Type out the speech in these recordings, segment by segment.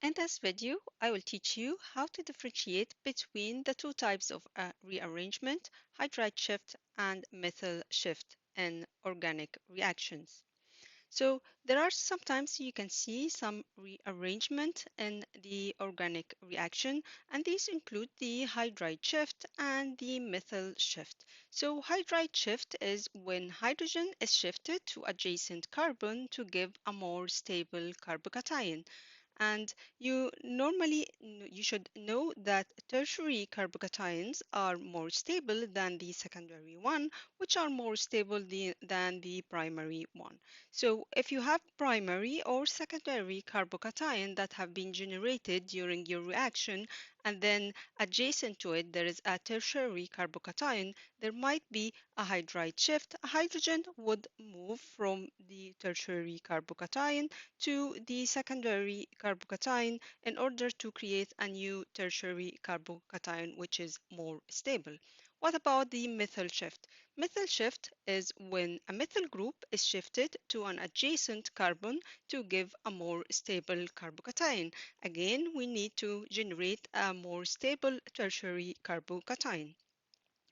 In this video, I will teach you how to differentiate between the two types of rearrangement, hydride shift and methyl shift in organic reactions. So there are sometimes you can see some rearrangement in the organic reaction, and these include the hydride shift and the methyl shift. So hydride shift is when hydrogen is shifted to adjacent carbon to give a more stable carbocation. And you should know that tertiary carbocations are more stable than the secondary one, which are more stable than the primary one. So if you have primary or secondary carbocation that have been generated during your reaction, and then adjacent to it there is a tertiary carbocation, there might be a hydride shift. A hydrogen would move from the tertiary carbocation to the secondary carbocation in order to create a new tertiary carbocation which is more stable. What about the methyl shift? Methyl shift is when a methyl group is shifted to an adjacent carbon to give a more stable carbocation. Again, we need to generate a more stable tertiary carbocation.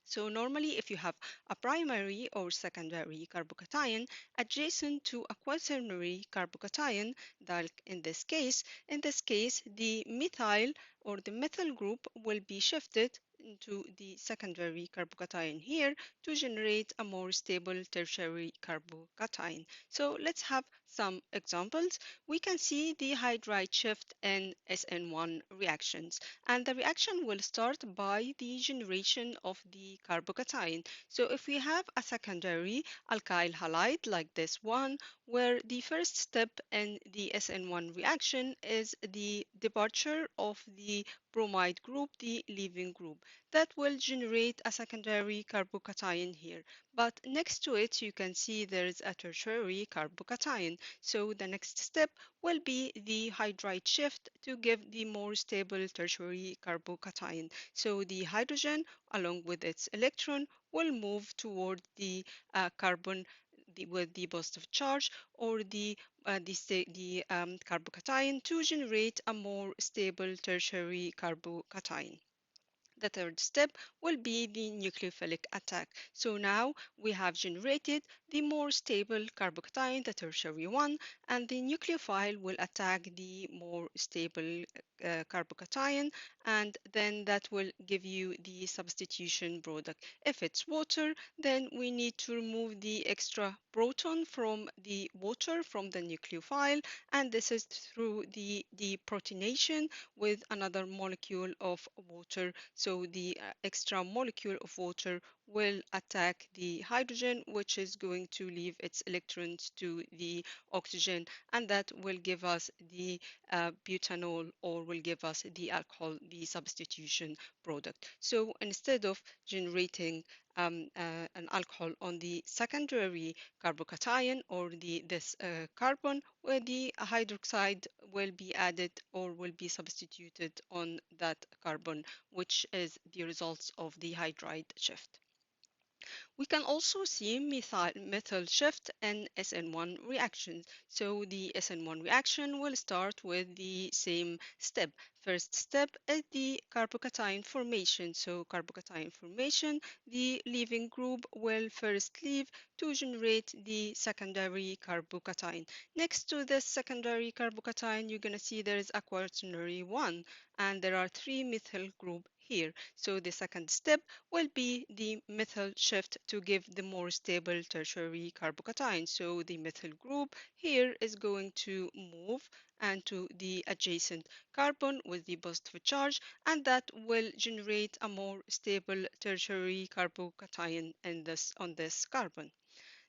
So normally if you have a primary or secondary carbocation adjacent to a quaternary carbocation, like in this case the methyl or the methyl group will be shifted into the secondary carbocation here to generate a more stable tertiary carbocation. So let's have some examples. We can see the hydride shift in SN1 reactions, and the reaction will start by the generation of the carbocation. So if we have a secondary alkyl halide like this one, where the first step in the SN1 reaction is the departure of the bromide group, the leaving group, that will generate a secondary carbocation here. But next to it, you can see there is a tertiary carbocation. So the next step will be the hydride shift to give the more stable tertiary carbocation. So the hydrogen, along with its electron, will move toward the carbon with the positive charge or the carbocation to generate a more stable tertiary carbocation. The third step will be the nucleophilic attack. So now we have generated the more stable carbocation, the tertiary one, and the nucleophile will attack the more stable carbocation, and then that will give you the substitution product. If it's water, then we need to remove the extra proton from the water from the nucleophile, and this is through the deprotonation with another molecule of water. So the extra molecule of water will attack the hydrogen, which is going to leave its electrons to the oxygen, and that will give us the butanol, or will give us the alcohol, the substitution product. So instead of generating an alcohol on the secondary carbocation or this carbon, where the hydroxide will be added or will be substituted on that carbon, which is the results of the hydride shift. We can also see methyl shift in SN1 reactions. So the SN1 reaction will start with the same step. First step is the carbocation formation. So carbocation formation, the leaving group will first leave to generate the secondary carbocation. Next to the secondary carbocation, you're going to see there is a quaternary one, and there are three methyl group here. So the second step will be the methyl shift to give the more stable tertiary carbocation. So the methyl group here is going to move and to the adjacent carbon with the positive charge, and that will generate a more stable tertiary carbocation on this carbon.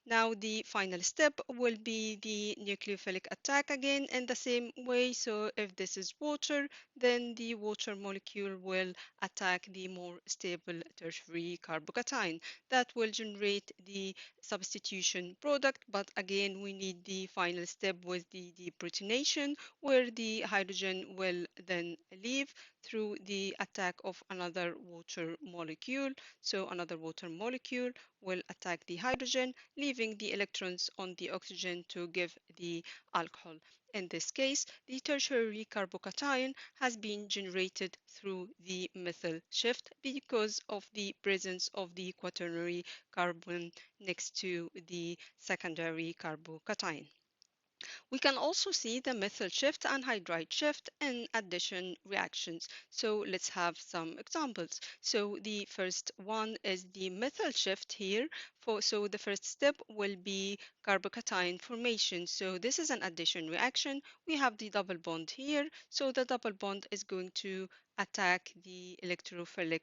Now the final step will be the nucleophilic attack again in the same way. So if this is water, then the water molecule will attack the more stable tertiary carbocation. That will generate the substitution product, but again we need the final step with the deprotonation, where the hydrogen will then leave through the attack of another water molecule. So another water molecule will attack the hydrogen, leaving the electrons on the oxygen to give the alcohol. In this case, the tertiary carbocation has been generated through the methyl shift because of the presence of the quaternary carbon next to the secondary carbocation. We can also see the methyl shift and hydride shift in addition reactions. So let's have some examples. So the first one is the methyl shift here. So the first step will be carbocation formation. So this is an addition reaction. We have the double bond here. So the double bond is going to attack the electrophilic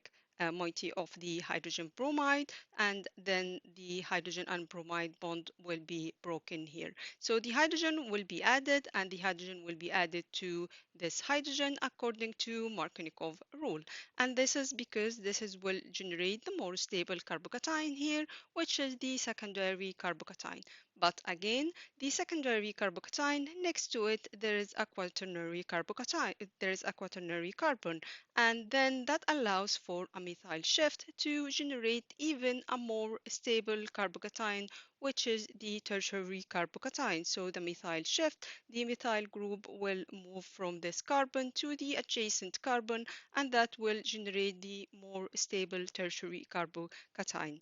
moiety of the hydrogen bromide, and then the hydrogen and bromide bond will be broken here. So the hydrogen will be added, and the hydrogen will be added to this hydrogen according to Markovnikov rule. And this is because this is will generate the more stable carbocation here, which is the secondary carbocation. But again, the secondary carbocation, next to it, there is a quaternary carbocation, there is a quaternary carbon, and then that allows for a methyl shift to generate even a more stable carbocation, which is the tertiary carbocation. So the methyl shift, the methyl group will move from this carbon to the adjacent carbon, and that will generate the more stable tertiary carbocation.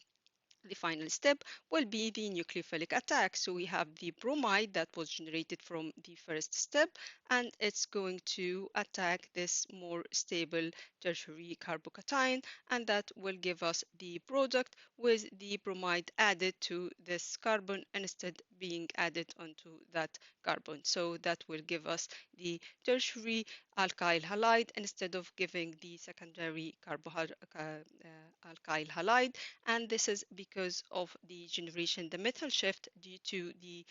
The final step will be the nucleophilic attack. So we have the bromide that was generated from the first step, and it's going to attack this more stable tertiary carbocation, and that will give us the product with the bromide added to this carbon instead being added onto that carbon. So that will give us the tertiary alkyl halide instead of giving the secondary alkyl halide, and this is because of the generation, the methyl shift due to the